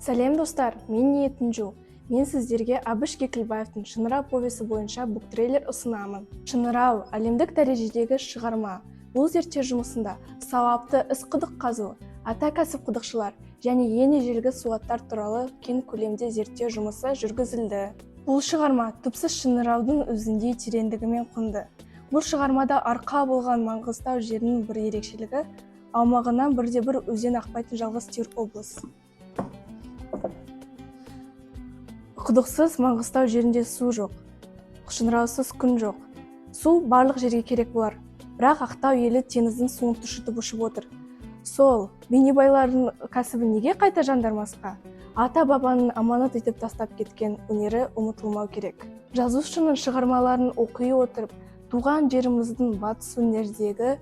Сәлем достар, мен Ниетінжу. Мен сіздерге Әбіш Кекілбаевтың Шыңырау повесі бойынша буктрейлер ұсынамын. Шыңырау әлемдік дәрежедегі шығарма. Бұл зерттеу жұмысында сауапты іс-құдық қазу, ата кәсіп құдықшылар және ең ежелгі суаттар туралы кең көлемде зерттеу жұмысы жүргізілді. Бұл шығарма түпсіз Шыңыраудың өзіндей тереңдігімен құнды. Бұл шығармада арқа болған Маңғыстау жерінің бір ерекшелігі, аумағынан бірде-бір өзен ақпайтын жалғыз тер облыс. Құдықсыз Маңғыстау жерінде су жоқ, Шыңыраусыз күн жоқ. Су барлық жерге керек болар, бірақ Ақтау елі теңіздің суын тұшытып ұшып отыр. Сол бейнебайлардың кәсібі неге қайта жандармасқа? Ата-бабаның аманат етіп тастап кеткен өнері ұмытылмау керек. Жазушының шығармаларын оқи отырып, туған жеріміздің батыс өңірдегі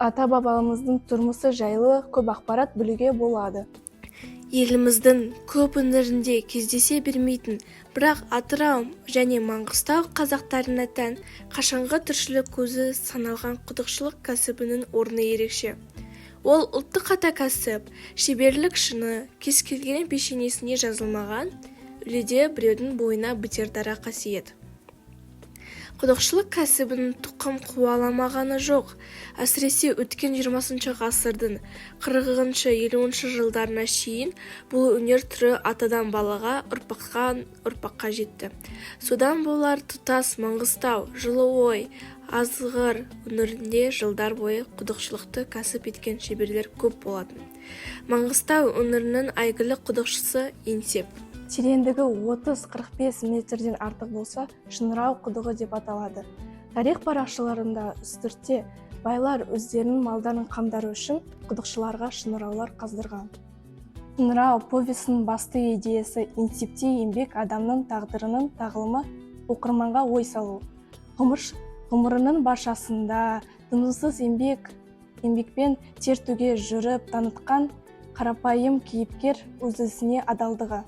ата-бабамыздың тұрмысы жайлы көп ақпарат білуге болады. Еліміздің көп өңірінде кездесе бермейтін, бірақ Атырау және Маңғыстау қазақтарына тән қашанғы тіршілік көзі саналған құдықшылық кәсібінің орны ерекше. Ол ұлттық ата кәсіп, шеберлік шыны, кез келген пешенесіне жазылмаған, үледе біреудің бойына бітер дара қасиет. Құдықшылық кәсібінің тұқым қуаламағаны жоқ. Әсіресе өткен 20 ғасырдың 40-50 жылдарына шейін бұл өнер түрі атадан балаға, ұрпақтан ұрпаққа жетті. Содан болар тұтас Маңғыстау, Жылыой, Азғыр өңірінде жылдар бойы құдықшылықты кәсіп еткен шеберлер көп болатын. Маңғыстау өңірінің әйгілі құдықшысы Еңсеп. Тереңдігі 30-45 метрден артық болса, Шыңырау құдығы деп аталады. Тарих парақшаларында үстіртте байлар өздерінің малдарын қамдары үшін құдықшыларға шыңыраулар қаздырған. Шыңырау повесінің басты идеясы Еңсепте еңбек адамның тағдырының тағылымы оқырманға ой салу. Ғұмырының баршасында тынымсыз еңбекпен тер төге жүріп танытқан қарапайым кейіпкер өз ісіне адалдығы.